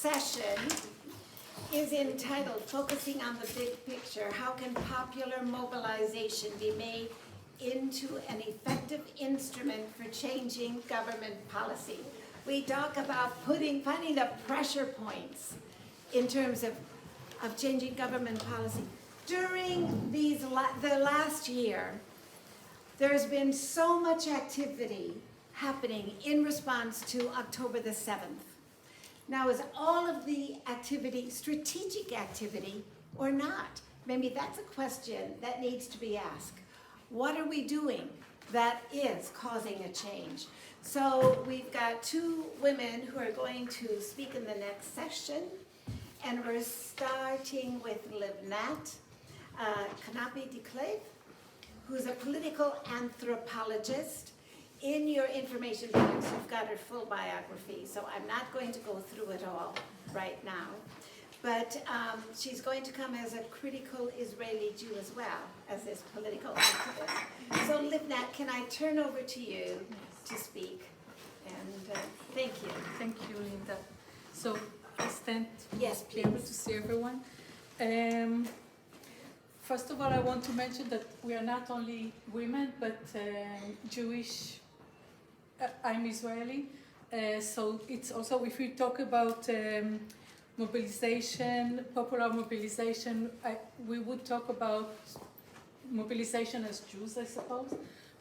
session is entitled Focusing on the Big Picture, How Can Popular Mobilization Be Made into an Effective Instrument for Changing Government Policy? We talk about finding the pressure points in terms of changing government policy. During the last year, there's been so much activity happening in response to October the 7th. Now, is all of the activity strategic activity or not? Maybe that's a question that needs to be asked. What are we doing that is causing a change? So we've got two women who are going to speak in the next session, and we're starting with Livnat Kanapi de Cleve, who's a political anthropologist. In your information box, you've got her full biography, so I'm not going to go through it all right now. But she's going to come as a critical Israeli Jew as well as this political activist. So Livnat, can I turn over to you to speak? And thank you. Thank you, Linda. So I stand yes, to be able to see everyone. First of all, I want to mention that we are not only women, but Jewish. I'm Israeli, so it's also, if we talk about mobilization, popular mobilization, we would talk about mobilization as Jews, I suppose,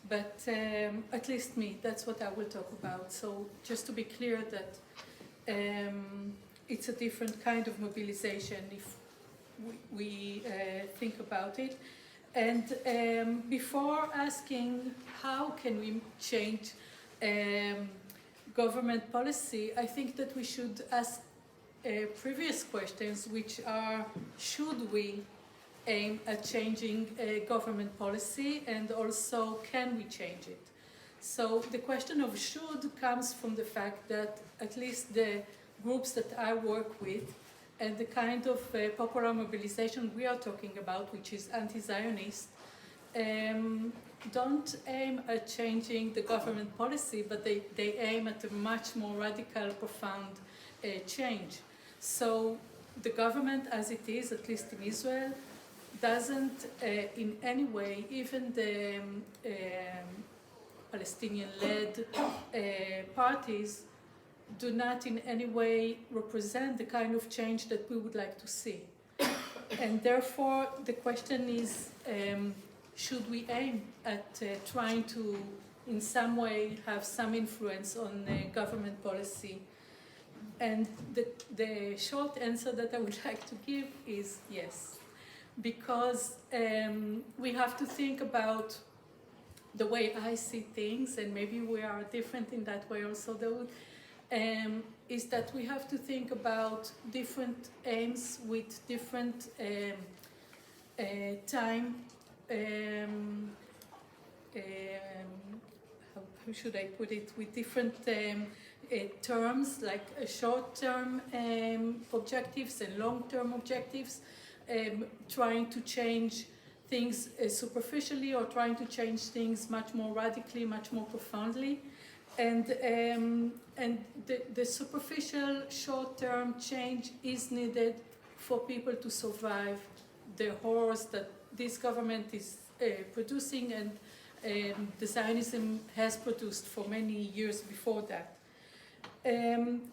but at least me, that's what I will talk about. So just to be clear that it's a different kind of mobilization if we think about it. And before asking how can we change government policy, I think that we should ask previous questions, which are, should we aim at changing government policy, and also can we change it? So the question of should comes from the fact that at least the groups that I work with and the kind of popular mobilization we are talking about, which is anti-Zionist, don't aim at changing the government policy, but they aim at a much more radical, profound change. So the government as it is, at least in Israel, doesn't in any way, even the Palestinian-led parties, do not in any way represent the kind of change that we would like to see. And therefore, the question is, should we aim at trying to, in some way, have some influence on government policy? And the short answer that I would like to give is yes. Because we have to think about the way I see things, and maybe we are different in that way also, though, is that we have to think about different aims with different time, how should I put it, with different terms, like short-term objectives and long-term objectives, trying to change things superficially or trying to change things much more radically, much more profoundly. And the superficial short-term change is needed for people to survive the horrors that this government is producing and the Zionism has produced for many years before that.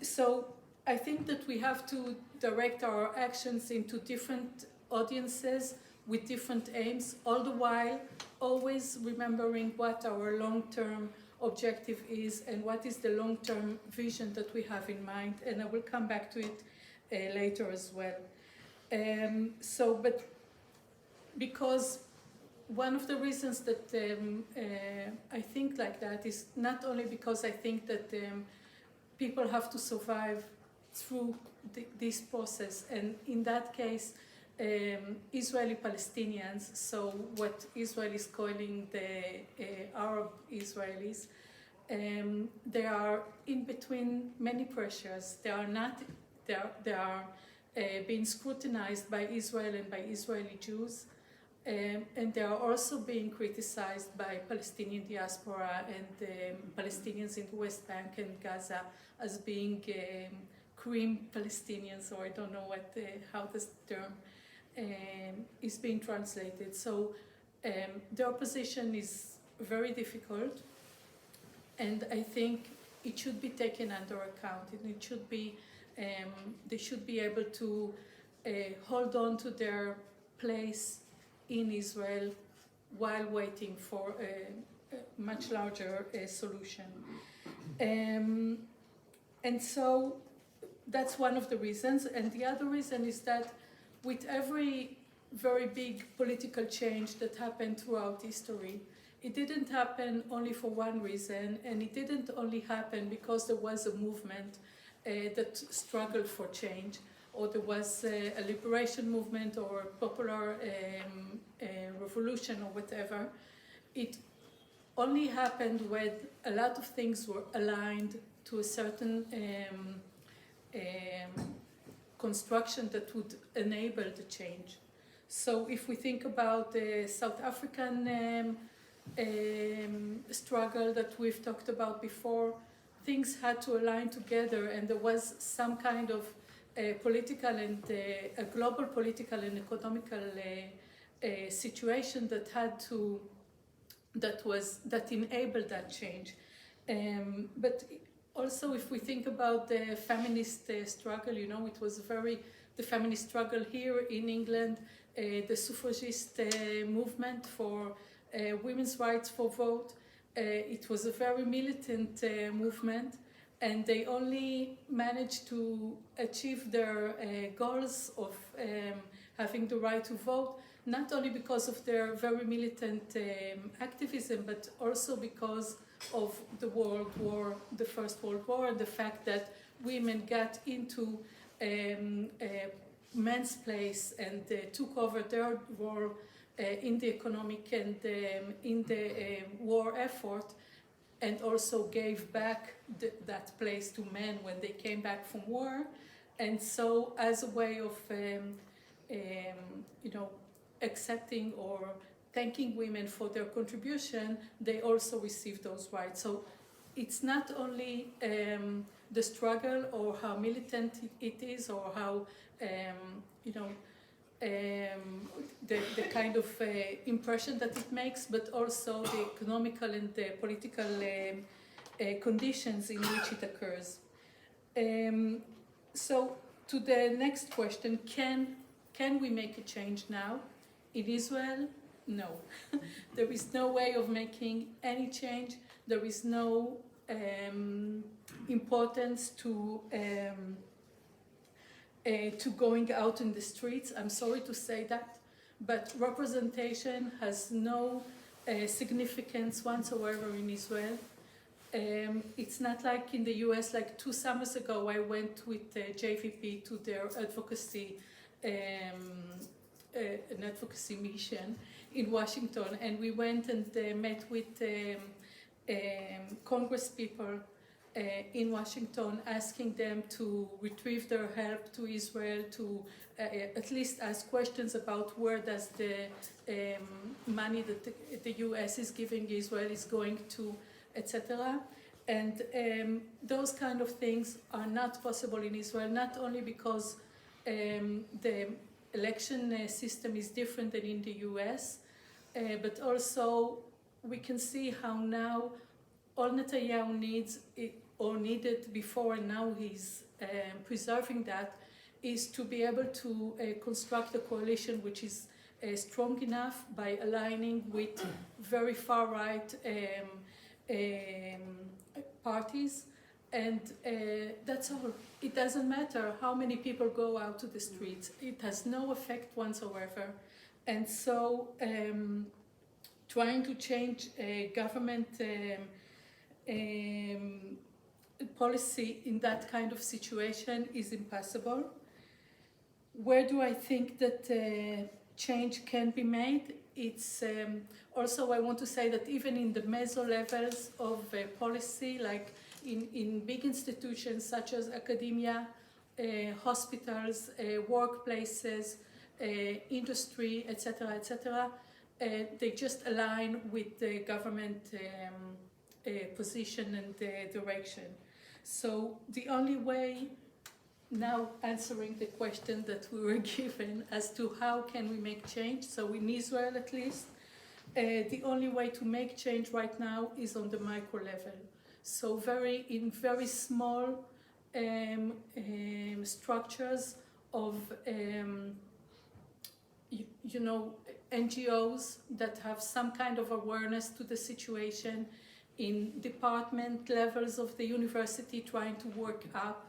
So I think that we have to direct our actions into different audiences with different aims, all the while always remembering what our long-term objective is and what is the long-term vision that we have in mind, and I will come back to it later as well. But because one of the reasons that I think like that is not only because I think that people have to survive through this process, and in that case, Israeli Palestinians, so what Israel is calling the Arab Israelis, they are in between many pressures. They are being scrutinized by Israel and by Israeli Jews, and they are also being criticized by Palestinian diaspora and Palestinians in the West Bank and Gaza as being cream Palestinians, or I don't know how this term is being translated. So their position is very difficult, and I think it should be taken under account, and it should be they should be able to hold on to their place in Israel while waiting for a much larger solution. And so that's one of the reasons. And the other reason is that with every very big political change that happened throughout history, it didn't happen only for one reason, and it didn't only happen because there was a movement that struggled for change, or there was a liberation movement or a popular revolution or whatever. It only happened when a lot of things were aligned to a certain construction that would enable the change. So if we think about the South African struggle that we've talked about before, things had to align together, and there was some kind of political and a global political and economical situation that enabled that change. But also, if we think about the feminist struggle, you know, it was the feminist struggle here in England, the suffragist movement for women's rights for vote. It was a very militant movement, and they only managed to achieve their goals of having the right to vote, not only because of their very militant activism, but also because of the World War, the First World War, and the fact that women got into men's place and took over their role in the economic and in the war effort, and also gave back that place to men when they came back from war. And so as a way of accepting or thanking women for their contribution, they also received those rights. So it's not only the struggle or how militant it is, or how the kind of impression that it makes, but also the economical and the political conditions in which it occurs. So to the next question, can we make a change now in Israel? No. There is no way of making any change. There is no importance to going out in the streets. I'm sorry to say that, but representation has no significance whatsoever in Israel. It's not like in the US. Like 2 summers ago, I went with JVP to their advocacy an advocacy mission in Washington, and we went and met with Congress people in Washington, asking them to retrieve their help to Israel, to at least ask questions about where does the money that the US is giving Israel is going to, etc. And those kind of things are not possible in Israel, not only because the election system is different than in the US, but also we can see how now all Netanyahu needs, or needed before, and now he's preserving that, is to be able to construct a coalition which is strong enough by aligning with very far-right parties. And that's all. It doesn't matter how many people go out to the streets. It has no effect whatsoever. And so trying to change government policy in that kind of situation is impossible. Where do I think that change can be made? It's also, I want to say that even in the meso levels of policy, like in big institutions such as academia, hospitals, workplaces, industry, etc., etc., they just align with the government position and direction. So the only way now answering the question that we were given as to how can we make change. So in Israel at least, the only way to make change right now is on the micro level. So in very small structures of NGOs that have some kind of awareness to the situation, in department levels of the university trying to work up.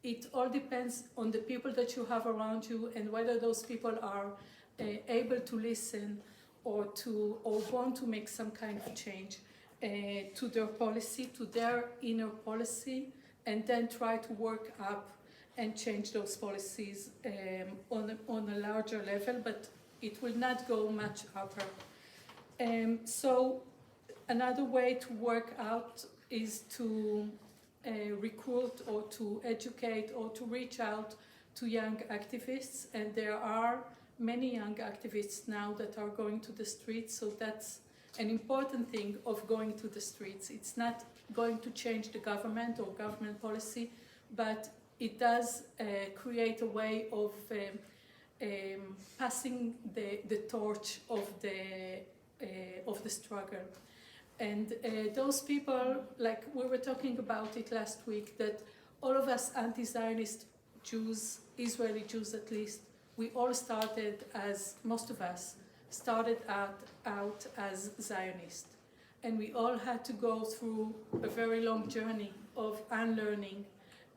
It all depends on the people that you have around you and whether those people are able to listen or want to make some kind of change to their policy, to their inner policy, and then try to work up and change those policies on a larger level, but it will not go much upper. So another way to work out is to recruit or to educate or to reach out to young activists, and there are many young activists now that are going to the streets, so that's an important thing of going to the streets. It's not going to change the government or government policy, but it does create a way of passing the torch of the struggle. And those people, like we were talking about it last week, that all of us anti-Zionist Jews, Israeli Jews at least, we all started as, most of us, started out as Zionists. And we all had to go through a very long journey of unlearning.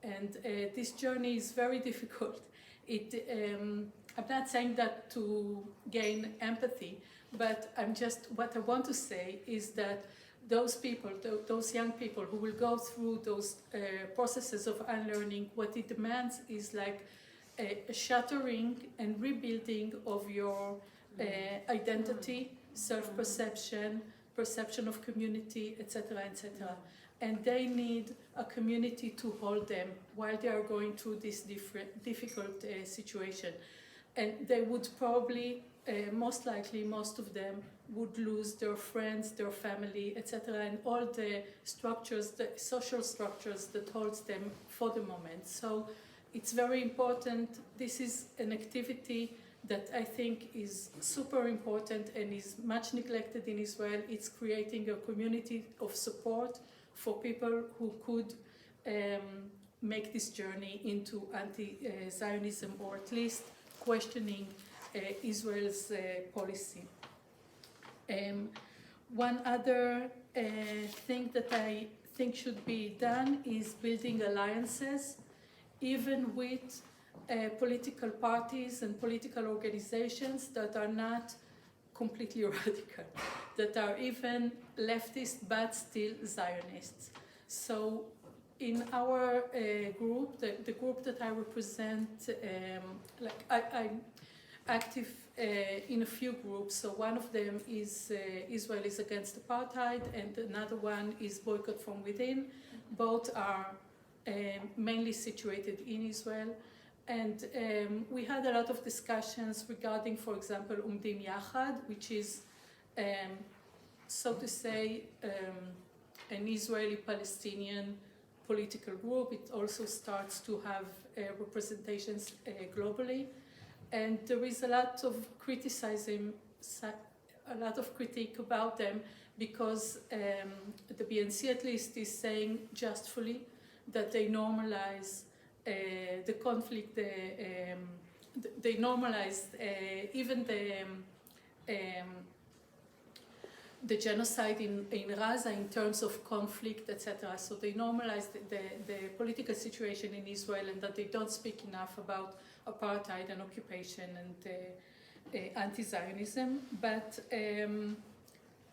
And this journey is very difficult. I'm not saying that to gain empathy, but what I want to say is that those people, those young people who will go through those processes of unlearning, what it demands is like a shattering and rebuilding of your identity, self-perception, perception of community, etc., etc. And they need a community to hold them while they are going through this difficult situation. And they would probably, most likely, most of them would lose their friends, their family, etc., and all the structures, the social structures that holds them for the moment. So it's very important. This is an activity that I think is super important and is much neglected in Israel. It's creating a community of support for people who could make this journey into anti-Zionism, or at least questioning Israel's policy. One other thing that I think should be done is building alliances, even with political parties and political organizations that are not completely radical, that are even leftist but still Zionists. So in our group, the group that I represent, I'm active in a few groups. So one of them is Israel is Against Apartheid, and another one is Boycott from Within. Both are mainly situated in Israel. And we had a lot of discussions regarding, for example, Umdim Yachad, which is, so to say, an Israeli-Palestinian political group. It also starts to have representations globally. And there is a lot of criticism, a lot of critique about them, because the BNC at least is saying justly that they normalize the conflict, they normalized even the genocide in Gaza in terms of conflict, etc. So they normalized the political situation in Israel, and that they don't speak enough about apartheid and occupation and anti-Zionism. But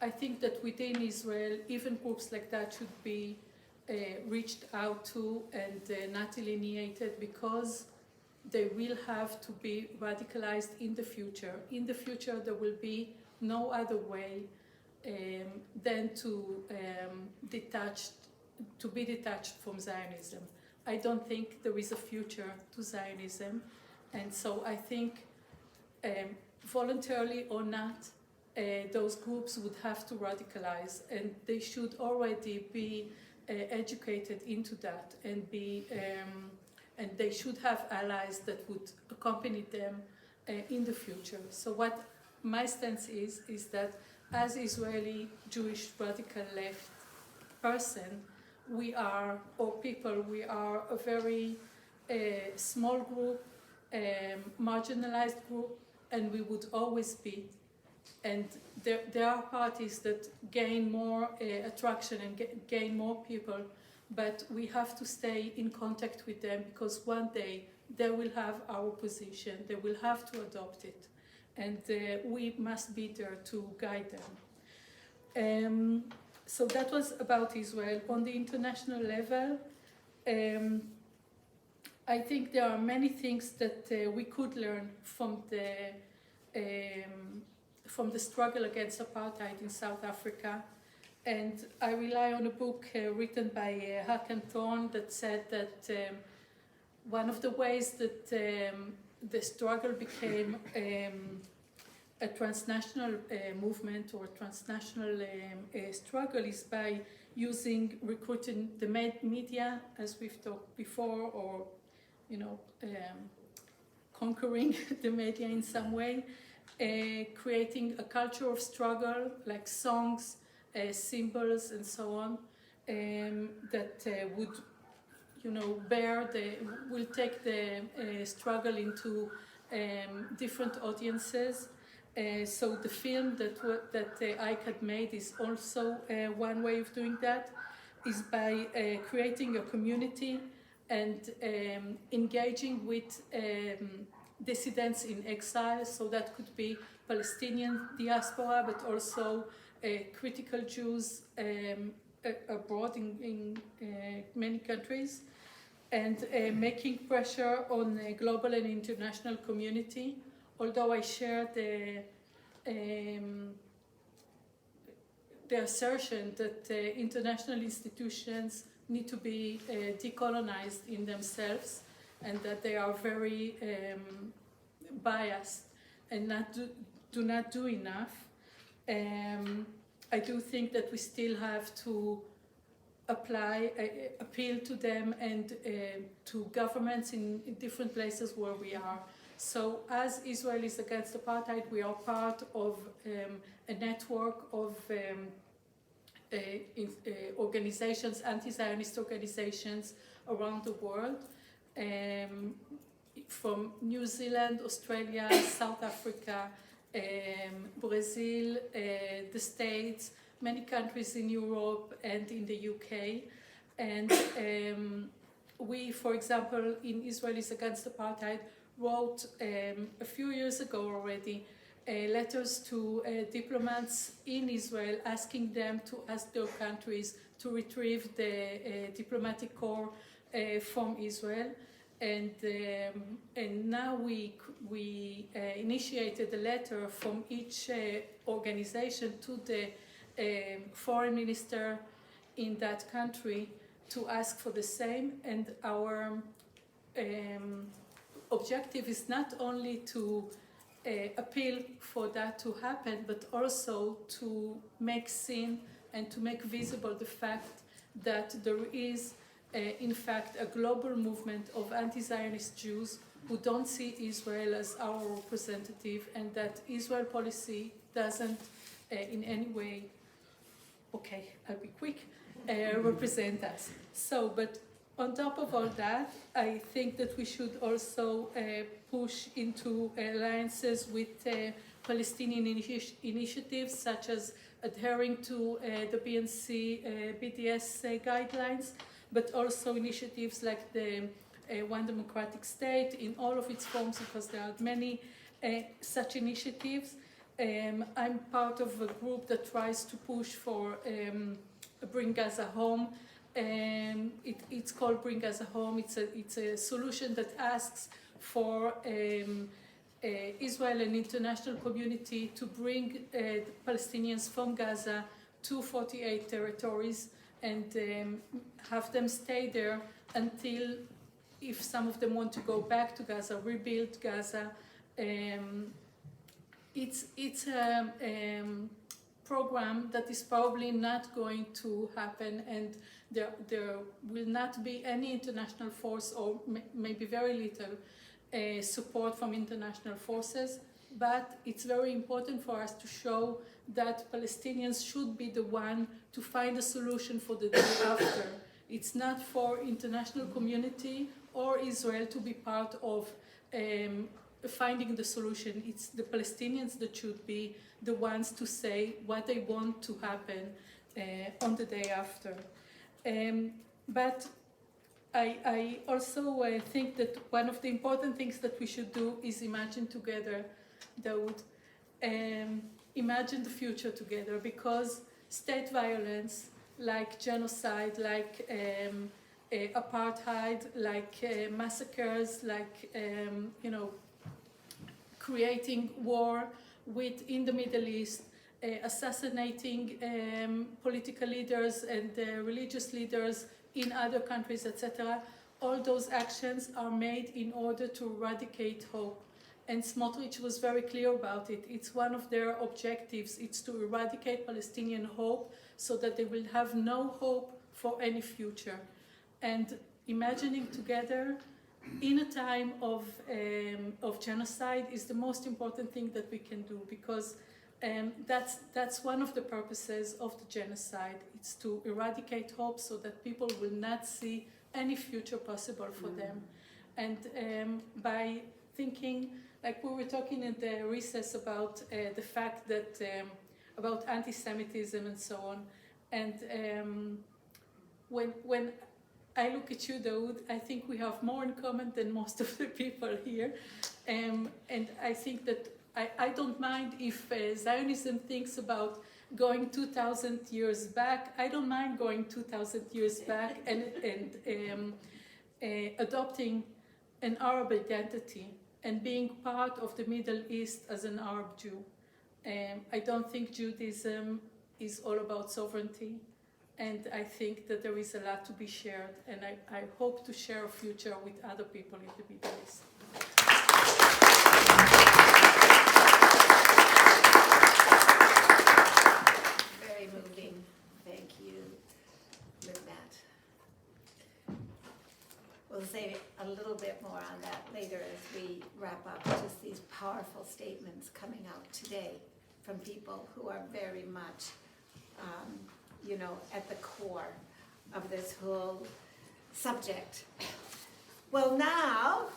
I think that within Israel, even groups like that should be reached out to and not alienated, because they will have to be radicalized in the future. In the future, there will be no other way than to be detached from Zionism. I don't think there is a future to Zionism, and so I think voluntarily or not, those groups would have to radicalize, and they should already be educated into that and be and they should have allies that would accompany them in the future. So what my stance is that as Israeli Jewish radical left person, we are a very small group, marginalized group, and we would always be. And there are parties that gain more attraction and gain more people, but we have to stay in contact with them, because one day they will have our position, they will have to adopt it, and we must be there to guide them. So that was about Israel. On the international level, I think there are many things that we could learn from the struggle against apartheid in South Africa. And I rely on a book written by Hakan Thorne that said that one of the ways that the struggle became a transnational movement or transnational struggle is by recruiting the media, as we've talked before, or conquering the media in some way, creating a culture of struggle, like songs, symbols, and so on, that would, will take the struggle into different audiences. So the film that ICAHD made is also one way of doing that, is by creating a community and engaging with dissidents in exile. So that could be Palestinian diaspora, but also critical Jews abroad in many countries, and making pressure on the global and international community. Although I share the assertion that international institutions need to be decolonized in themselves, and that they are very biased and do not do enough. I do think that we still have to appeal to them and to governments in different places where we are. So as Israelis Against Apartheid, we are part of a network of organizations, anti-Zionist organizations around the world, from New Zealand, Australia, South Africa, Brazil, the States, many countries in Europe and in the UK. And we, for example, in Israelis Against Apartheid, wrote a few years ago already letters to diplomats in Israel, asking them to ask their countries to retrieve the diplomatic corps from Israel. And now we initiated a letter from each organization to the foreign minister in that country to ask for the same. And our objective is not only to appeal for that to happen, but also to make seen and to make visible the fact that there is in fact a global movement of anti-Zionist Jews who don't see Israel as our representative, and that Israel policy doesn't in any way, okay, I'll be quick, represent us. So, but on top of all that, I think that we should also push into alliances with Palestinian initiatives, such as adhering to the BDS guidelines, but also initiatives like the One Democratic State in all of its forms, because there are many such initiatives. I'm part of a group that tries to push for Bring Gaza Home. It's called Bring Gaza Home. It's a solution that asks for Israel and international community to bring Palestinians from Gaza to 48 territories and have them stay there until, if some of them want to go back to Gaza, rebuild Gaza. It's a program that is probably not going to happen, and there will not be any international force, or maybe very little support from international forces. But it's very important for us to show that Palestinians should be the one to find a solution for the day after. It's not for international community or Israel to be part of finding the solution. It's the Palestinians that should be the ones to say what they want to happen on the day after. But I also think that one of the important things that we should do is imagine together, Daoud, imagine the future together, because state violence, like genocide, like apartheid, like massacres, like creating war in the Middle East, assassinating political leaders and religious leaders in other countries, etc. All those actions are made in order to eradicate hope. And Smotrich was very clear about it. It's one of their objectives. It's to eradicate Palestinian hope so that they will have no hope for any future. And imagining together in a time of genocide is the most important thing that we can do, because that's one of the purposes of the genocide. It's to eradicate hope so that people will not see any future possible for them. And by thinking, like we were talking in the recess about the fact that, about anti-Semitism and so on, and when I look at you, Daoud, I think we have more in common than most of the people here. And I think that I don't mind if Zionism thinks about going 2,000 years back. I don't mind going 2,000 years back and adopting an Arab identity and being part of the Middle East as an Arab Jew. I don't think Judaism is all about sovereignty. And I think that there is a lot to be shared, and I hope to share a future with other people in the Middle East. Very moving. Thank you for that. We'll say a little bit more on that later as we wrap up. Just these powerful statements coming out today from people who are very much at the core of this whole subject. Well, now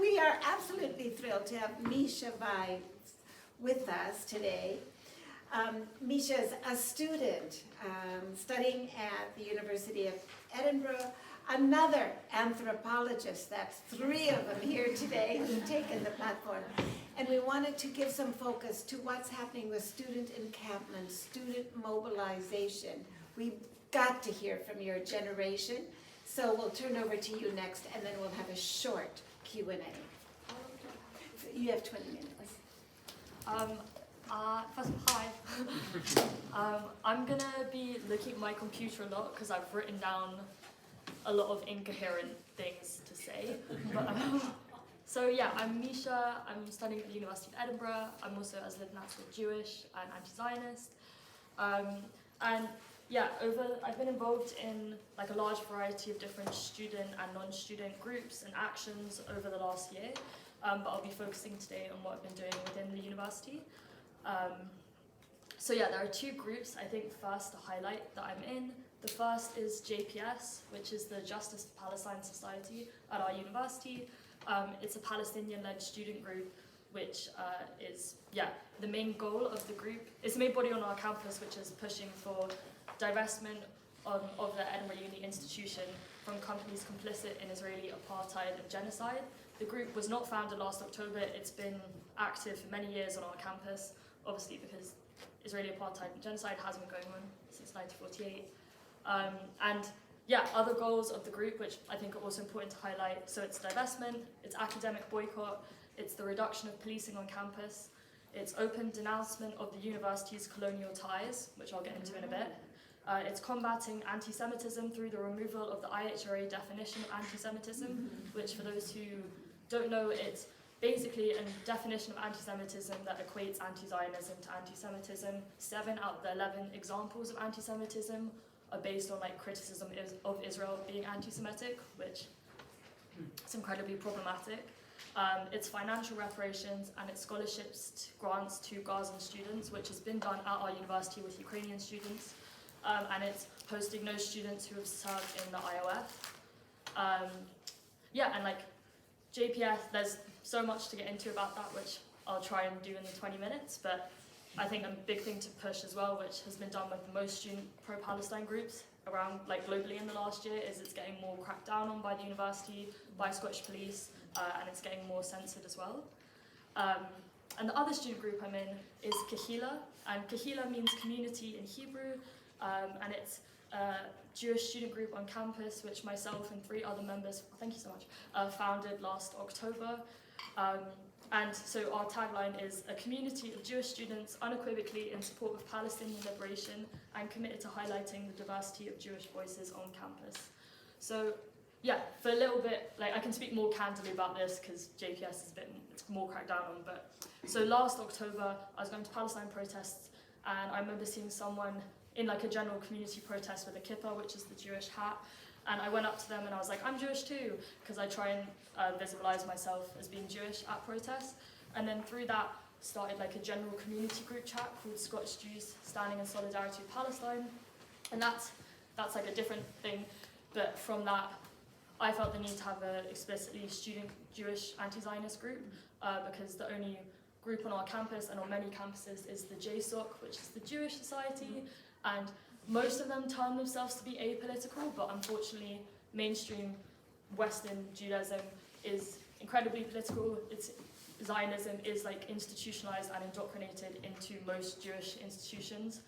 we are absolutely thrilled to have Misha Vides with us today. Misha is a student studying at the University of Edinburgh, another anthropologist. That's 3 of them here today who've taken the platform. And we wanted to give some focus to what's happening with student encampment, student mobilization. We've got to hear from your generation. So we'll turn over to you next, and then we'll have a short Q&A. You have 20 minutes. First, hi. I'm going to be looking at my computer a lot because I've written down a lot of incoherent things to say. But, so yeah, I'm Misha. I'm studying at the University of Edinburgh. I'm also, as Liv said, Jewish and anti-Zionist. And yeah, I've been involved in like a large variety of different student and non-student groups and actions over the last year. But I'll be focusing today on what I've been doing within the university. So yeah, there are 2 groups I think first to highlight that I'm in. The first is JPS, which is the Justice for Palestine Society at our university. It's a Palestinian-led student group, which is, the main goal of the group. It's the main body on our campus, which is pushing for divestment of the Edinburgh Uni institution from companies complicit in Israeli apartheid and genocide. The group was not founded last October. It's been active for many years on our campus, obviously because Israeli apartheid and genocide has been going on since 1948. And yeah, other goals of the group, which I think are also important to highlight. So it's divestment, it's academic boycott, it's the reduction of policing on campus, it's open denouncement of the university's colonial ties, which I'll get into in a bit. It's combating anti-Semitism through the removal of the IHRA definition of anti-Semitism, which for those who don't know, it's basically a definition of anti-Semitism that equates anti-Zionism to anti-Semitism. 7 out of the 11 examples of anti-Semitism are based on like criticism of Israel being anti-Semitic, which is incredibly problematic. It's financial reparations and it's scholarships grants to Gazan students, which has been done at our university with Ukrainian students, and it's hosting those students who have served in the IOF. Yeah, and like JPS, there's so much to get into about that, which I'll try and do in the 20 minutes, but I think a big thing to push as well, which has been done with most student pro-Palestine groups around, like globally in the last year, is it's getting more cracked down on by the university, by Scottish police, and it's getting more censored as well. And the other student group I'm in is Kahila, and Kahila means community in Hebrew, and it's a Jewish student group on campus, which myself and 3 other members, thank you so much, founded last October. And so our tagline is a community of Jewish students unequivocally in support of Palestinian liberation and committed to highlighting the diversity of Jewish voices on campus. So yeah, for a little bit, like I can speak more candidly about this because JPS is it's more cracked down on, but so last October I was going to Palestine protests and I remember seeing someone in like a general community protest with a kippah, which is the Jewish hat, and I went up to them and I was like, I'm Jewish too, because I try and visualize myself as being Jewish at protests. And then through that started like a general community group chat called Scottish Jews Standing in Solidarity with Palestine, and that's like a different thing. But from that, I felt the need to have an explicitly student Jewish anti-Zionist group, because the only group on our campus and on many campuses is the JSOC, which is the Jewish Society, and most of them term themselves to be apolitical, but unfortunately mainstream Western Judaism is incredibly political. Zionism is like institutionalized and indoctrinated into most Jewish institutions.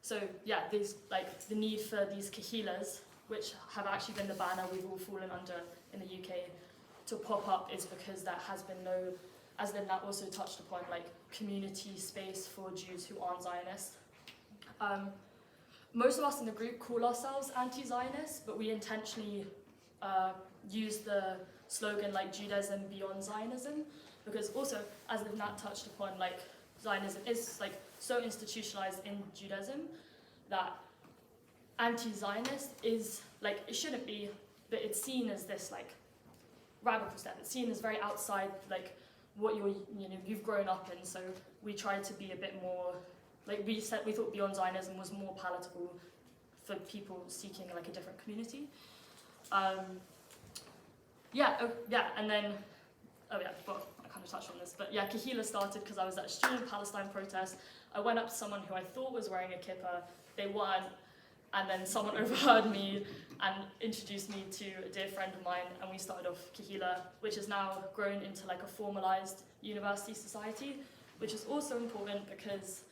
So yeah, these like the need for these kahilas, which have actually been the banner we've all fallen under in the UK, to pop up is because there has been no, as then that also touched upon, like community space for Jews who aren't Zionists. Most of us in the group call ourselves anti-Zionists, but we intentionally use the slogan like Judaism beyond Zionism, because also, as Nat touched upon, like Zionism is like so institutionalized in Judaism that anti-Zionist is like, it shouldn't be, but it's seen as this like radical step. It's seen as very outside like what you've grown up in. So we tried to be a bit more like we thought beyond Zionism was more palatable for people seeking like a different community. And then well, I kind of touched on this, but yeah, Kahila started because I was at a student Palestine protest. I went up to someone who I thought was wearing a kippah, they weren't, and then someone overheard me and introduced me to a dear friend of mine, and we started off Kahila, which has now grown into like a formalized university society, which is also important because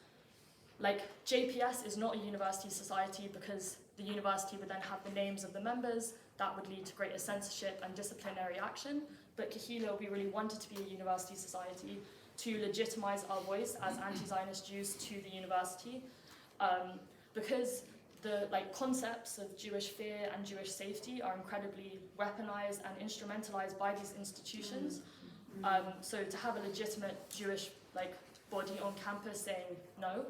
like JPS is not a university society because the university would then have the names of the members. That would lead to greater censorship and disciplinary action. But Kahila, we really wanted to be a university society to legitimize our voice as anti-Zionist Jews to the university, because the like concepts of Jewish fear and Jewish safety are incredibly weaponized and instrumentalized by these institutions. So to have a legitimate Jewish like body on campus saying no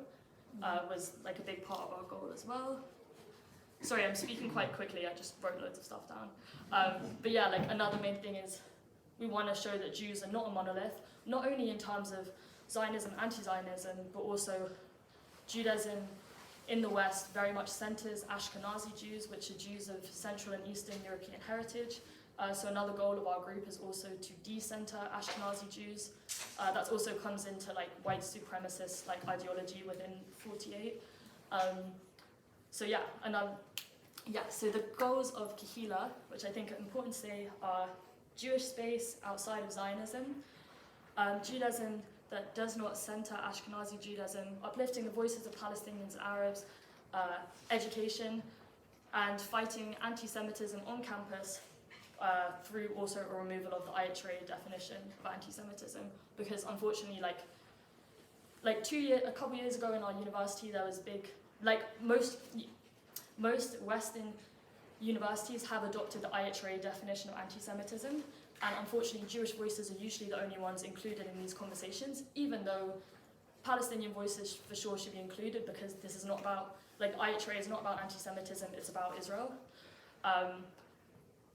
was like a big part of our goal as well. Sorry, I'm speaking quite quickly, I just wrote loads of stuff down. But yeah, like another main thing is we want to show that Jews are not a monolith, not only in terms of Zionism, anti-Zionism, but also Judaism in the West very much centers Ashkenazi Jews, which are Jews of Central and Eastern European heritage. So another goal of our group is also to de-center Ashkenazi Jews. That also comes into like white supremacist like ideology within 48. So the goals of Kahila, which I think are important to say, are Jewish space outside of Zionism, Judaism that does not center Ashkenazi Judaism, uplifting the voices of Palestinians and Arabs, education, and fighting anti-Semitism on campus through also a removal of the ICAHD definition of anti-Semitism, because unfortunately, a couple years ago in our university, there was big, like most Western universities have adopted the ICAHD definition of anti-Semitism, And unfortunately, Jewish voices are usually the only ones included in these conversations, even though Palestinian voices for sure should be included, because this is not about, like, IHRA is not about anti-Semitism, it's about Israel.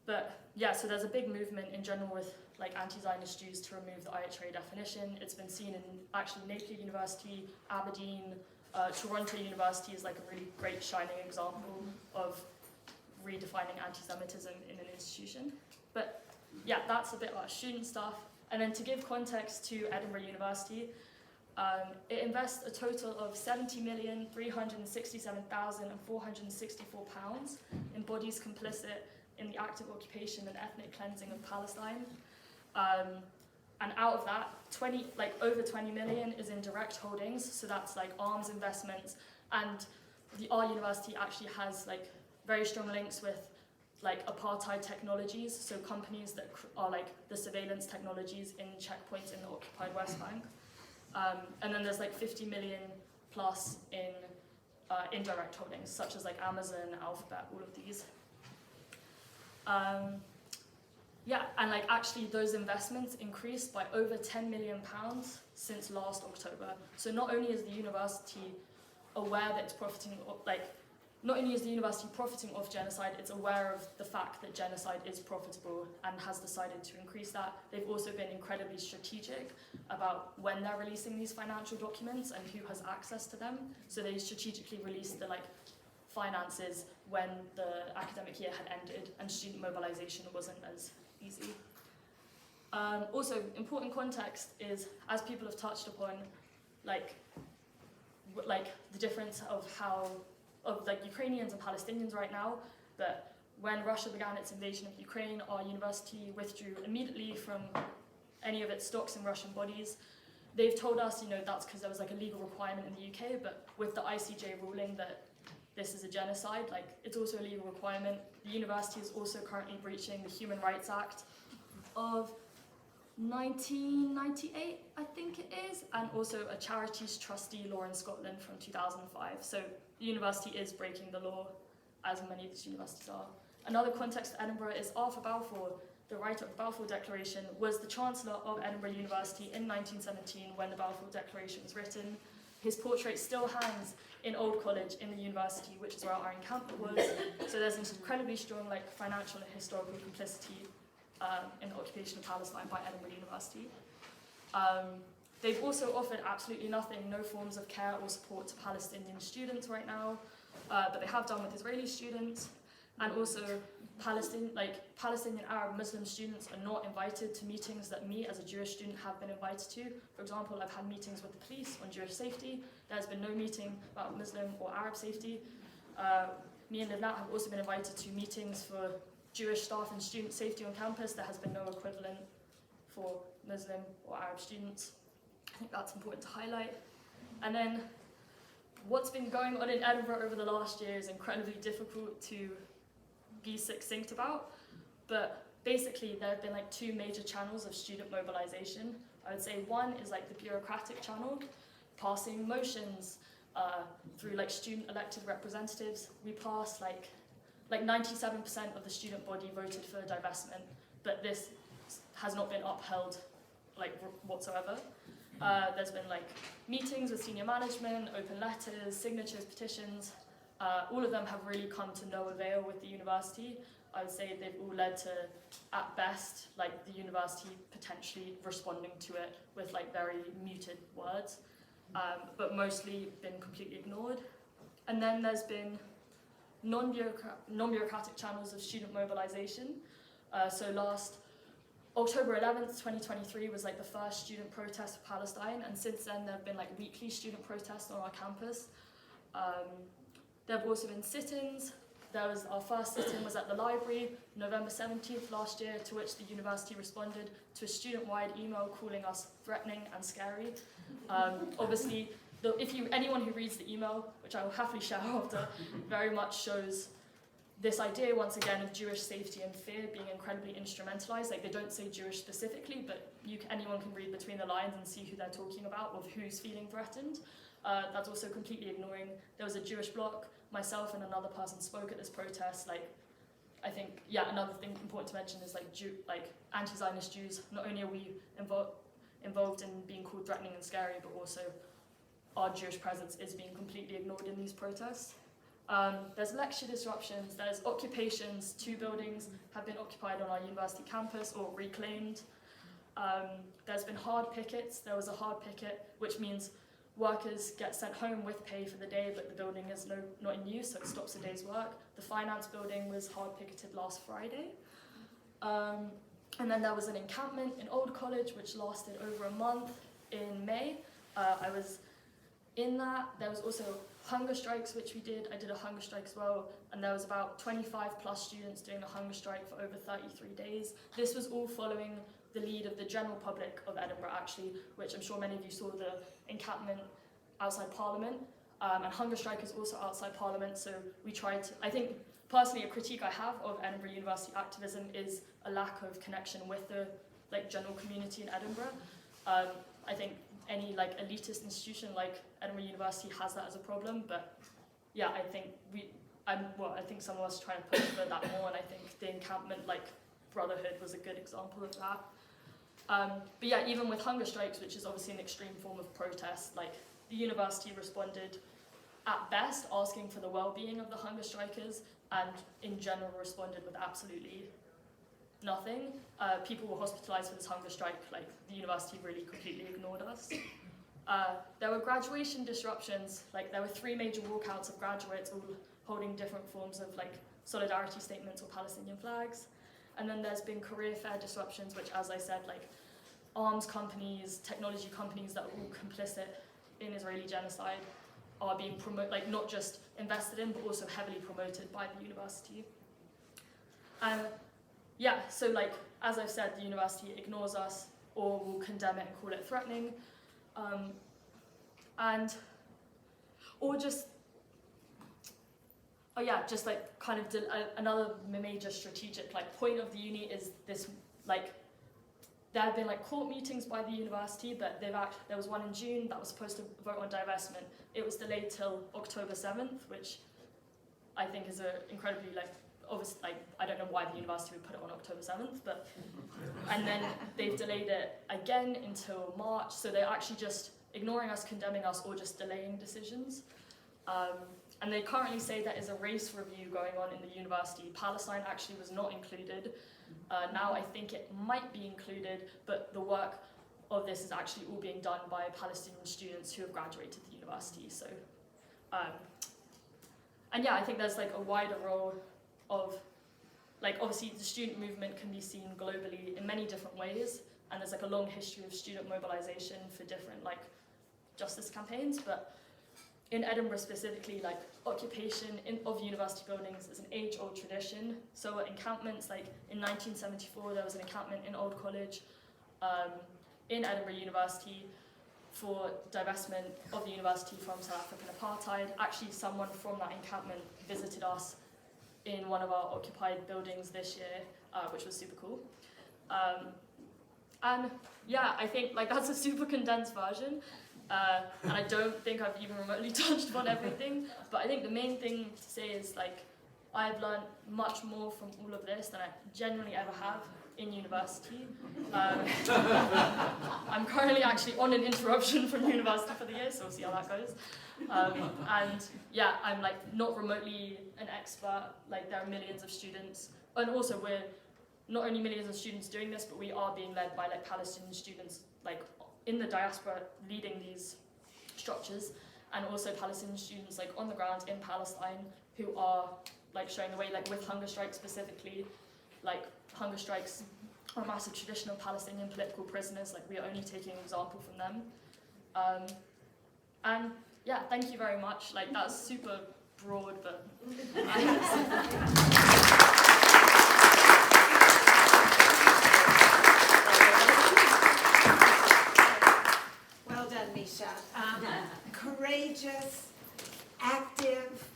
But yeah, so there's a big movement in general with like anti-Zionist Jews to remove the IHRA definition. It's been seen in actually Napier University, Aberdeen, Toronto University is like a really great shining example of redefining anti-Semitism in an institution. But yeah, that's a bit about student stuff. And then to give context to Edinburgh University, it invests a total of £70,367,464 in bodies complicit in the active occupation and ethnic cleansing of Palestine. And out of that, over 20 million is in direct holdings, so that's like arms investments, and our university actually has like very strong links with like apartheid technologies, so companies that are like the surveillance technologies in checkpoints in the occupied West Bank. And then there's like 50 million plus in indirect holdings, such as like Amazon, Alphabet, all of these. Yeah, and like actually those investments increased by over £10 million since last October. So not only is the university aware that it's profiting, not only is the university profiting off genocide, it's aware of the fact that genocide is profitable and has decided to increase that. They've also been incredibly strategic about when they're releasing these financial documents and who has access to them. So they strategically released the finances when the academic year had ended and student mobilization wasn't as easy. Also, important context is, as people have touched upon, the difference of Ukrainians and Palestinians right now, but when Russia began its invasion of Ukraine, our university withdrew immediately from any of its stocks in Russian bodies. They've told us, that's because there was a legal requirement in the UK, but with the ICJ ruling that this is a genocide, it's also a legal requirement. The university is also currently breaching the Human Rights Act of 1998, I think it is, and also a charities trustee law in Scotland from 2005. So the university is breaking the law, as many of these universities are. Another context of Edinburgh is Arthur Balfour. The writer of the Balfour Declaration was the Chancellor of Edinburgh University in 1917 when the Balfour Declaration was written. His portrait still hangs in Old College in the university, which is where our encampment was. So there's an incredibly strong financial and historical complicity in the occupation of Palestine by Edinburgh University. They've also offered absolutely nothing, no forms of care or support to Palestinian students right now, but they have done with Israeli students. And also Palestinian Arab Muslim students are not invited to meetings that me as a Jewish student have been invited to. For example, I've had meetings with the police on Jewish safety. There's been no meeting about Muslim or Arab safety. Me and Livnat have also been invited to meetings for Jewish staff and student safety on campus. There has been no equivalent for Muslim or Arab students. I think that's important to highlight. And then what's been going on in Edinburgh over the last year is incredibly difficult to be succinct about, but basically there have been two major channels of student mobilization. I would say one is the bureaucratic channel, passing motions through student elected representatives. We passed 97% of the student body voted for divestment, but this has not been upheld whatsoever. There's been meetings with senior management, open letters, signatures, petitions. All of them have really come to no avail with the university. I would say they've all led to, at best, the university potentially responding to it with very muted words, but mostly been completely ignored. And then there's been non-bureaucratic channels of student mobilization. So last October 11th, 2023 was the first student protest for Palestine, and since then there have been weekly student protests on our campus. There have also been sit-ins. Our first sit-in was at the library, November 17th last year, to which the university responded to a student-wide email calling us threatening and scary. Obviously, anyone who reads the email, which I will happily share after, very much shows this idea, once again, of Jewish safety and fear being incredibly instrumentalized. They don't say Jewish specifically, but anyone can read between the lines and see who they're talking about, of who's feeling threatened. That's also completely ignoring. There was a Jewish bloc. Myself and another person spoke at this protest I think, another thing important to mention is like anti-Zionist Jews. Not only are we involved in being called threatening and scary, but also our Jewish presence is being completely ignored in these protests. There's lecture disruptions, there's occupations. 2 buildings have been occupied on our university campus or reclaimed. There's been hard pickets. There was a hard picket, which means workers get sent home with pay for the day, but the building is not in use, so it stops a day's work. The finance building was hard picketed last Friday. And then there was an encampment in Old College, which lasted over a month in May. I was in that. There was also hunger strikes, which we did. I did a hunger strike as well, and there was about 25 plus students doing a hunger strike for over 33 days. This was all following the lead of the general public of Edinburgh, actually, which I'm sure many of you saw the encampment outside Parliament. And hunger strike is also outside Parliament, so we tried to, I think, personally, a critique I have of Edinburgh University activism is a lack of connection with the general community in Edinburgh. I think any elitist institution like Edinburgh University has that as a problem, but yeah, I think I think some of us are trying to push for that more, and I think the encampment brotherhood was a good example of that. But yeah, even with hunger strikes, which is obviously an extreme form of protest, the university responded at best asking for the well-being of the hunger strikers, and in general responded with absolutely nothing. People were hospitalized for this hunger strike. The university really completely ignored us. There were graduation disruptions. There were 3 major walkouts of graduates all holding different forms of solidarity statements or Palestinian flags. And then there's been career fair disruptions, which, as I said, arms companies, technology companies that are all complicit in Israeli genocide are being promoted, not just invested in, but also heavily promoted by the university. Yeah, so as I've said, the university ignores us or will condemn it and call it threatening. Another major strategic point of the uni is this, there have been court meetings by the university, but there was one in June that was supposed to vote on divestment. It was delayed till October 7th, which I think is incredibly obviously, I don't know why the university would put it on October 7th, but and then they've delayed it again until March, so they're actually just ignoring us, condemning us, or just delaying decisions. And they currently say there is a race review going on in the university. Palestine actually was not included. Now I think it might be included, but the work of this is actually all being done by Palestinian students who have graduated the university. So, and yeah, I think there's a wider role of, obviously the student movement can be seen globally in many different ways, and there's a long history of student mobilization for different justice campaigns, but in Edinburgh specifically, occupation of university buildings is an age-old tradition. So encampments, in 1974, there was an encampment in Old College, in Edinburgh University, for divestment of the university from South African apartheid. Actually, someone from that encampment visited us in one of our occupied buildings this year, which was super cool. And yeah, I think that's a super condensed version. And I don't think I've even remotely touched upon everything, but I think the main thing to say is I've learned much more from all of this than I genuinely ever have in university. I'm currently actually on an interruption from university for the year, so we'll see how that goes. And yeah, I'm not remotely an expert. There are millions of students, and also we're not only millions of students doing this, but we are being led by Palestinian students in the diaspora leading these structures, and also Palestinian students on the ground in Palestine who are showing the way with hunger strikes specifically. Hunger strikes are a massive tradition of Palestinian political prisoners. We are only taking an example from them. And yeah, thank you very much. That's super broad, but Well done, Misha. Courageous, active,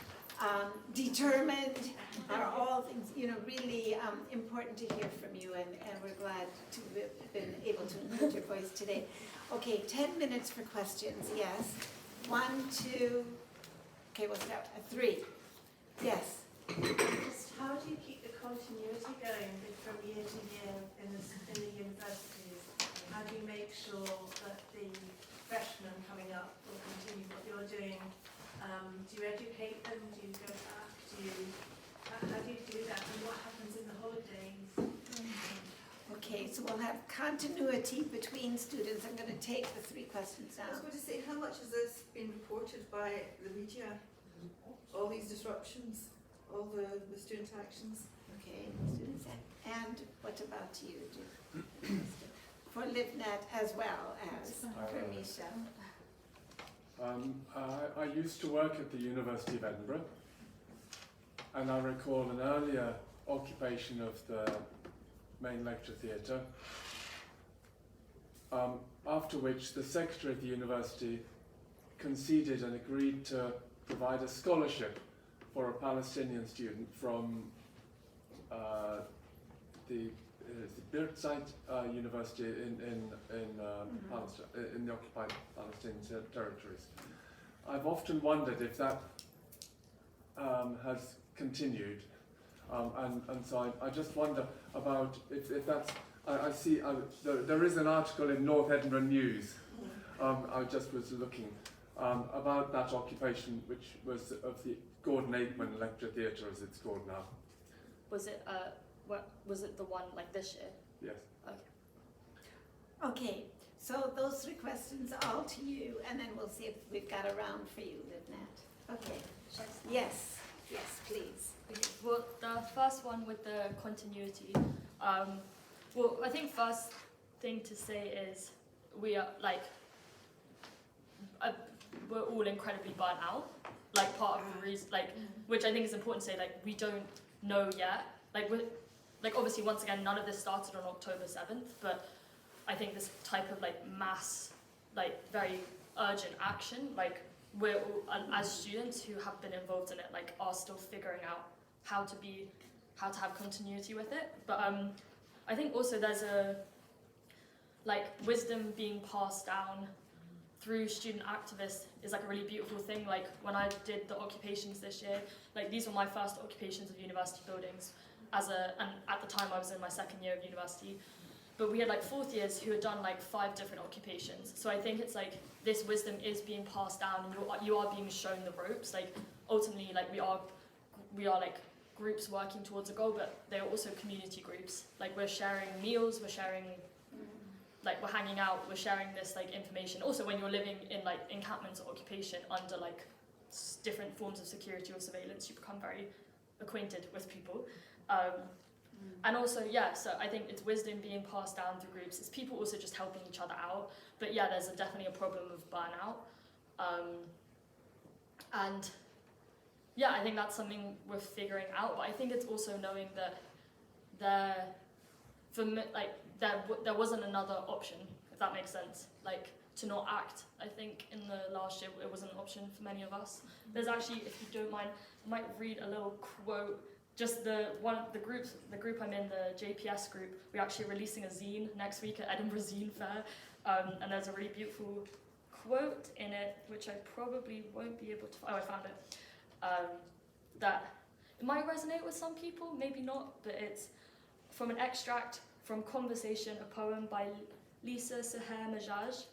determined are all things, really important to hear from you, and we're glad to have been able to include your voice today. Okay, 10 minutes for questions, yes. 1, 2, okay, we'll start at 3. Yes. How do you keep the continuity going from year to year in the universities? How do you make sure that the freshmen coming up will continue what you're doing? Do you educate them? Do you go back? How do you do that? And what happens in the holidays? Okay, so we'll have continuity between students. I'm going to take the 3 questions I was down. going to say, how much has this been reported by the media? All these disruptions, all the student actions? Okay, students. And what about you? For LiveNet as well as for Misha. I used to work at the University of Edinburgh, and I recall an earlier occupation of the main lecture theatre, after which the secretary of the university conceded and agreed to provide a scholarship for a Palestinian student from the Birzeit University in Palestine, in the occupied Palestinian territories. I've often wondered if that has continued, and so I just wonder about if that's. I see there is an article in North Edinburgh News. I just was looking about that occupation, which was of the Gordon Aikman Lecture Theatre, as it's called now. Was it was it the one like this year? Yes. Okay. Okay, so those 3 questions all to you, and then we'll see if we've got a round for you, LiveNet. Okay. Yes, please. Okay. Well, the first one with the continuity. Well, I think first thing to say is we are we're all incredibly burnt out. Like part of the reason, which I think is important to say, we don't know yet. Obviously, once again, none of this started on October 7th, but I think this type of mass, very urgent action, we're all, as students who have been involved in it, are still figuring out how to have continuity with it. But I think also there's a wisdom being passed down through student activists is a really beautiful thing. When I did the occupations this year, these were my first occupations of university buildings and at the time I was in my 2nd year of university. But we had 4th years who had done 5 different occupations. So I think it's this wisdom is being passed down, and you are being shown the ropes. Ultimately, we are groups working towards a goal, but they are also community groups. We're sharing meals, we're sharing, we're hanging out, we're sharing this information. Also, when you're living in encampments or occupation under different forms of security or surveillance, you become very acquainted with people. And also, so I think it's wisdom being passed down through groups. It's people also just helping each other out. But yeah, there's definitely a problem of burnout. And yeah, I think that's something we're figuring out. But I think it's also knowing that there wasn't another option, if that makes sense. To not act, I think in the last year it wasn't an option for many of us. There's actually, if you don't mind, I might read a little quote. Just the group I'm in, the JPS group, we're actually releasing a zine next week at Edinburgh Zine Fair, and there's a really beautiful quote in it, which I probably won't be able to. I found it. That it might resonate with some people, maybe not, but it's from an extract from Conversation, a poem by Lisa Seher Majaj.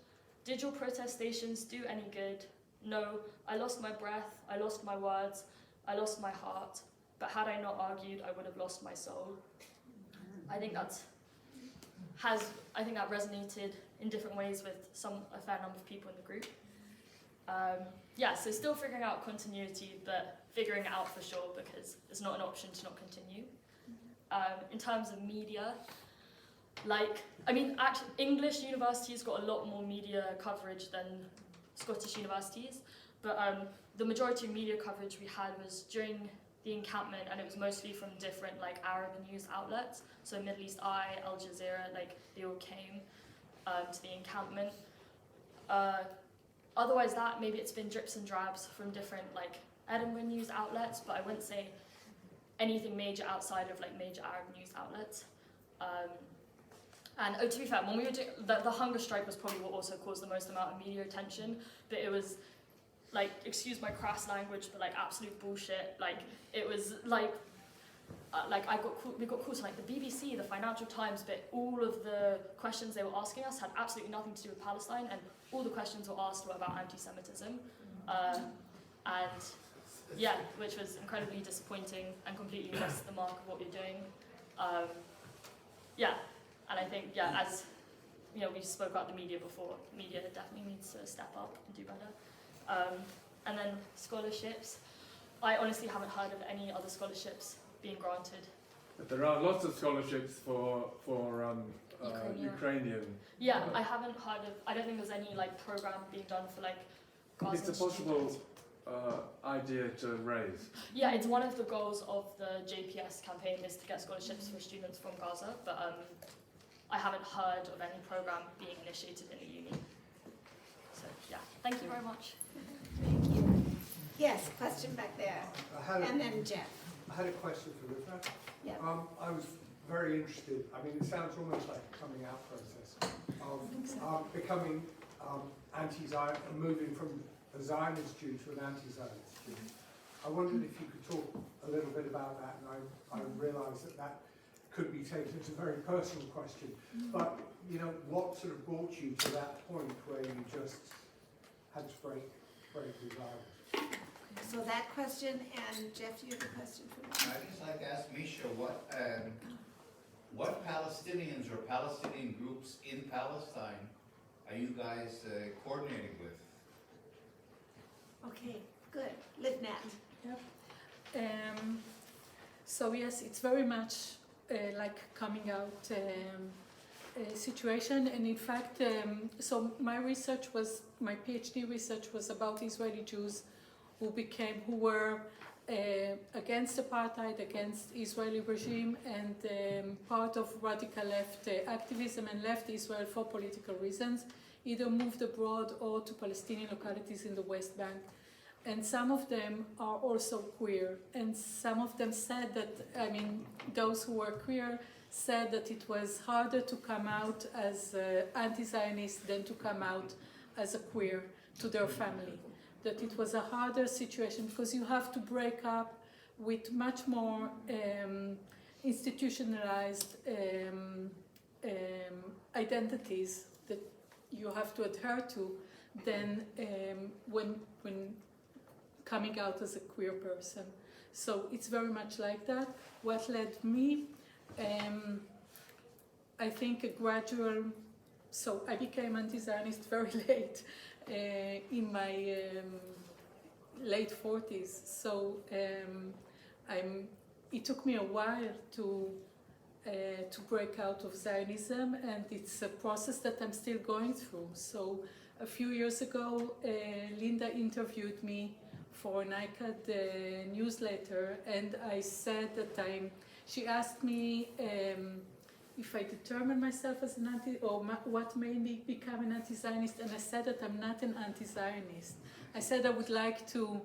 Did your protestations do any good? No, I lost my breath, I lost my words, I lost my heart. But had I not argued, I would have lost my soul. I think that resonated in different ways with a fair number of people in the group. So still figuring out continuity, but figuring it out for sure, because it's not an option to not continue. In terms of media, actually, English universities got a lot more media coverage than Scottish universities, but the majority of media coverage we had was during the encampment, and it was mostly from different Arab news outlets. So Middle East Eye, Al Jazeera, they all came to the encampment. Otherwise that, maybe it's been drips and drabs from different Edinburgh news outlets, but I wouldn't say anything major outside of major Arab news outlets. And to be fair, when we were doing the hunger strike was probably what also caused the most amount of media attention, but it was excuse my crass language, but absolute bullshit. It was we got calls from like the BBC, the Financial Times, but all of the questions they were asking us had absolutely nothing to do with Palestine, and all the questions were asked were about anti-Semitism, and yeah, which was incredibly disappointing and completely missed the mark of what you're doing. Yeah, and I think, yeah, as you know, we spoke about the media before. Media definitely needs to step up and do better. And then scholarships. I honestly haven't heard of any other scholarships being granted. But there are lots of scholarships for Ukrainian. Yeah, I haven't heard of. I don't think there's any like program being done for like Gaza It's a possible students. idea to raise. Yeah, it's one of the goals of the JPS campaign is to get scholarships for students from Gaza, but I haven't heard of any program being initiated in the uni. So yeah, thank you very much. Thank you. Yes, question back there. And then Jeff. I had a question for Rivka. Yeah. I was very interested. I mean, it sounds almost like a coming out process of becoming anti-Zion and moving from a Zionist Jew to an anti-Zionist Jew. I wondered if you could talk a little bit about that, and I realised that could be taken as a very personal question. But you know, what sort of brought you to that point where you just had to break with Zionism? So that question, and Jeff, you have a question for me? I'd just like to ask Misha, what Palestinians or Palestinian groups in Palestine are you guys coordinating with? Okay, good. Livnat. Yep. So yes, it's very much like coming out situation, and in fact, so my PhD research was about Israeli Jews who were against apartheid, against Israeli regime, and part of radical left activism, and left Israel for political reasons, either moved abroad or to Palestinian localities in the West Bank. And some of them are also queer, and some of them said that, I mean, those who were queer said that it was harder to come out as anti-Zionist than to come out as a queer to their family. That it was a harder situation because you have to break up with much more institutionalized identities that you have to adhere to than when coming out as a queer person. So it's very much like that. What led me, I think a gradual, so I became anti-Zionist very late. In my late 40s, so it took me a while to break out of Zionism, and it's a process that I'm still going through. So a few years ago, Linda interviewed me for an ICAHD newsletter, and I said that she asked me if I determine myself as an what made me become an anti-Zionist, and I said that I'm not an anti-Zionist. I said I would like to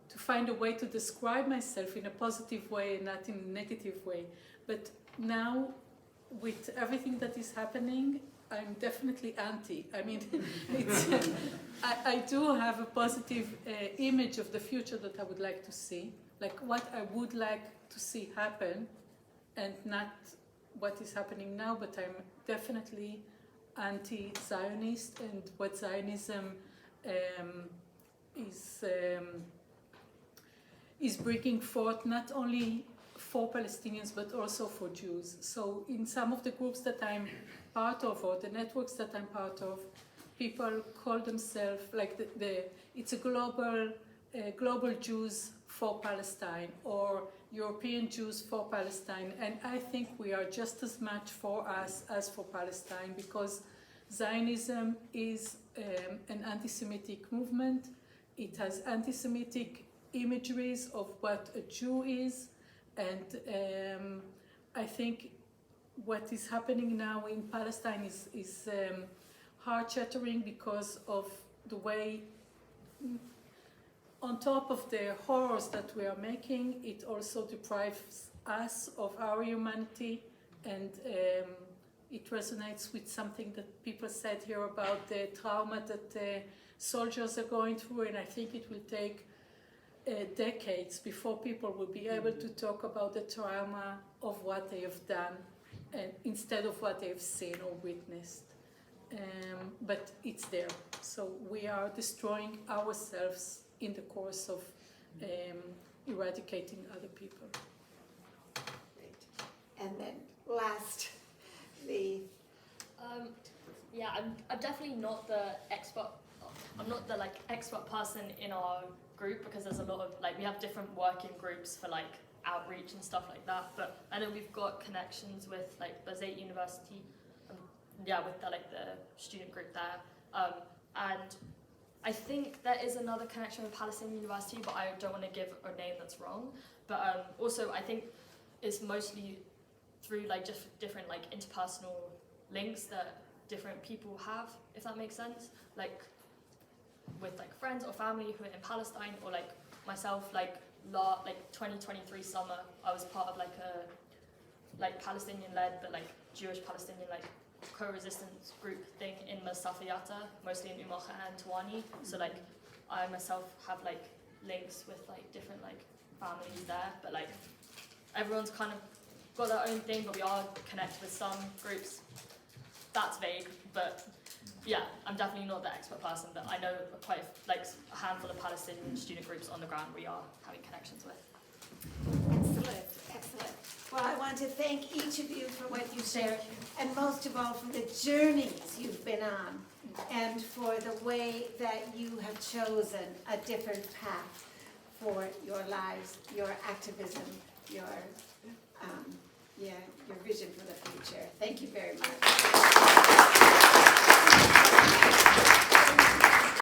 find a way to describe myself in a positive way and not in a negative way. But now, with everything that is happening, I'm definitely anti. I mean, I do have a positive image of the future that I would like to see, like what I would like to see happen, and not what is happening now, but I'm definitely anti-Zionist, and what Zionism is bringing forth not only for Palestinians but also for Jews. So in some of the groups that I'm part of, or the networks that I'm part of, people call themselves like it's a global Jews for Palestine, or European Jews for Palestine, and I think we are just as much for us as for Palestine, because Zionism is an anti-Semitic movement. It has anti-Semitic imageries of what a Jew is, and I think what is happening now in Palestine is heart-shattering because of the way, on top of the horrors that we are making, it also deprives us of our humanity, and it resonates with something that people said here about the trauma that soldiers are going through, and I think it will take decades before people will be able to talk about the trauma of what they have done instead of what they've seen or witnessed. But it's there. So we are destroying ourselves in the course of eradicating other people. Great. And then lastly, Yeah, I'm definitely not the expert. I'm not the expert person in our group, because there's a lot of we have different working groups for outreach and stuff like that. But I know we've got connections with Edinburgh University, with the student group there. And I think there is another connection with Palestinian University, but I don't want to give a name that's wrong. But also I think it's mostly through different interpersonal links that different people have, if that makes sense. With friends or family who are in Palestine, or myself, 2023 summer, I was part of a Palestinian-led but Jewish Palestinian co-resistance group thing in Masafiyata, mostly in Umaha and Tawani. So I myself have links with different families there, but everyone's kind of got their own thing, but we are connected with some groups. That's vague, but yeah, I'm definitely not the expert person, but I know quite a handful of Palestinian student groups on the ground we are having connections with. excellent, excellent. Well, I want to thank each of you for what you shared, and most of all for the journeys you've been on, and for the way that you have chosen a different path for your lives, your activism, your vision for the future. Thank you very much.